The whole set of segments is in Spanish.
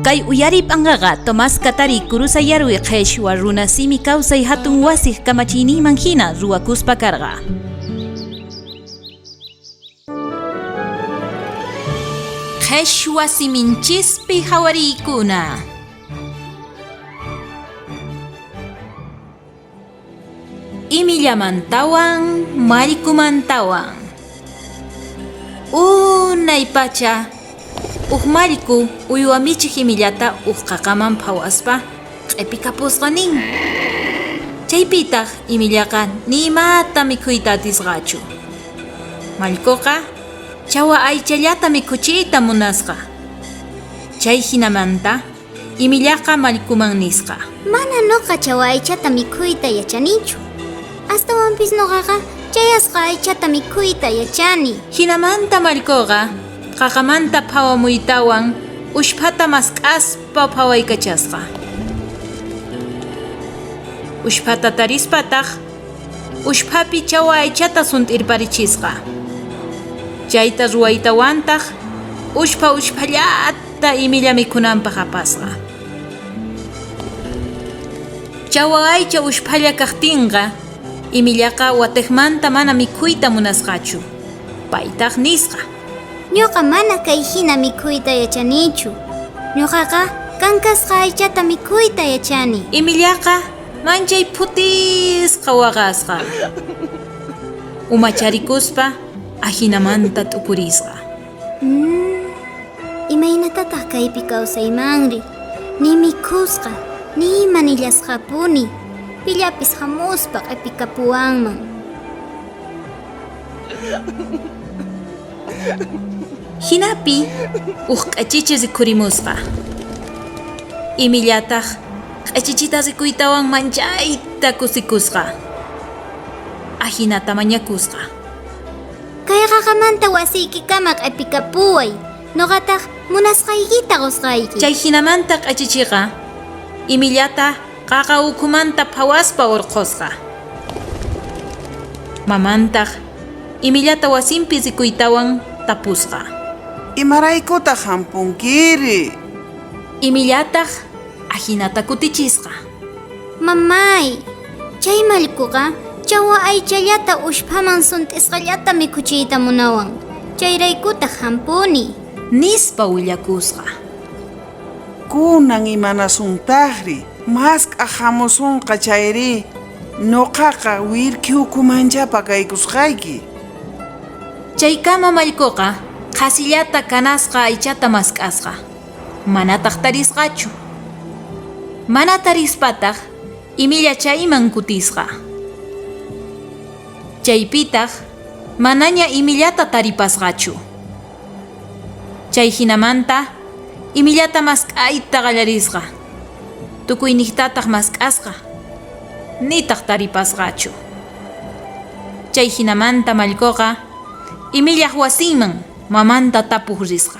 Kay uyarip angaga Tomás Katari kurusayarwi qheshwa runasimi kawsay hatun wasih kamachiniman hina ruwakuspa karqa. Qheshwa siminchispi hawarikuna. Imillamantawan, marikumantawan. Unay pacha, mariku uywamichik imillata qaqaman phawaspa q'ipikapusqanin. Chaypitaq imillaqa nimata mikhuyta atisqachu. Marikuqa chawa aychallata mikhuchiyta munasqa. Chay hinamanta imillaqa marikuman nisqa. Mana nuqa chawa aychata mikhuyta yachanichu. Astawanpis nuqaqa chayasqa aychata mikhuyta yachani. Hinamanta marikuqa qaqamanta phawamuytawan ushphata mask'aspa phawaykachasqa. Ushphata tarispataq ushphapi chawa aychata sunt'irparichisqa. Chayta ruwaytawantaq ushphallata imilla mikhunanpaq apasqa. Chawa aycha ushphalla kaqtinqa imillaqa watiqmanta mana mikhuyta munasqachu. Paytaq nisqa. Ñuqa mana kay hina mikhuyta yachanichu. Ñuqaqa kankasqa aychata mikhuyta yachani. Imillaqa manchay phutisqa waqasqa. Umacharikuspa ahinamanta t'upurisqa. Imaynatataq kaypi kawsaymanri. Ni mikhusqa, ni manillasqapuni. Pillapis hamuspa q'ipikapuwanman. Hinapi q'achichi rikhurimusqa. Imillataq q'achichita rikuytawan manchayta kusikusqa. Ahinata mañakusqa. Kay qaqamanta wasiykikama q'ipikapuway. Nuqataq munasqaykita qusqayki. Chay hinamanta q'achichiqa imillata qaqa ukhumanta phawaspa urqusqa. Mamantaq imillata wasinpi rikuytawan tapusqa. Imaraykutaq hampunkiri? Imillataq ahinata kutichisqa. Mamay, chay malkuqa chawa aychallata ushphaman sunt'isqallata mikhuchiyta munawan. Chayraykutaq hampuni. Nispa willakusqa. Kunan imanasuntaqri mask'a hamusunqa chayri. Nuqaqa wirki ukumanchapa kaykusqayki. Chaykama mallkuqa qasillata kanasqa aychata mask'asqa. Manataq tarisqachu. Mana tarispataq imilla chayman kutisqa. Chaypitaq manaña imillata taripasqachu. Chay hinamanta imillata mask'ayta qallarisqa. Tukuyniqtataq mask'asqa. Nitaq taripasqachu. Chay hinamanta mallkuqa imillaq wasinman mamanta tapuq risqa.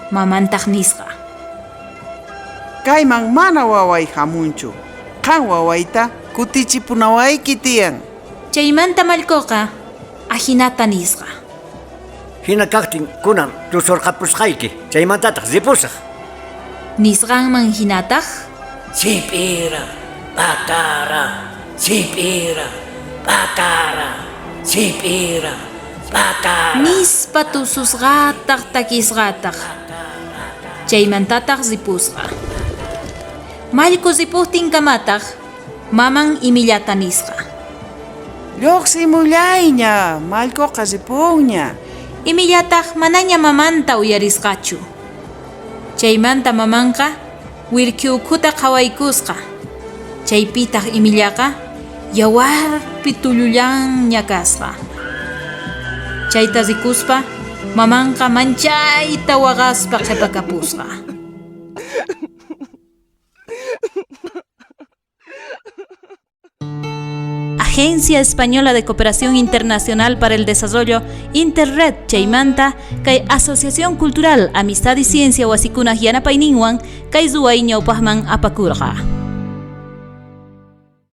Mamantaq nisqa. Kayman mana waway hamunchu. Qan wawayta kutichipunawayki tiyan. Chaymanta mallkuqa ahinata nisqa. Hina kaqtin kunan tusurqapusqayki. Chaymantataq ripusaq. Nisqanman hinataq Sipira, patara, sipira, patara, sipira, patara. nispa tususqataq takisqataq. Chaymantataq ripusqa. Mallku ripuqtinkamataq maman imillata nisqa. Lluqsimullayña, mallkuqa ripunña. Imillataq manaña mamanta uyarisqachu. Chaymanta mamanqa wirki ukhuta qhawaykusqa. Chaypitaq imillaqa yawarpi tullullan ñakasqa. Chayta rikuspa mamanqa manchayta waqaspa qhipakapusqa. Agencia Española de Cooperación Internacional para el Desarrollo Interred Chaymanta kay Asociación Cultural Amistad y Ciencia Wasikunaj Yanapayninwan kay Zuway ñawpajman apakurqa.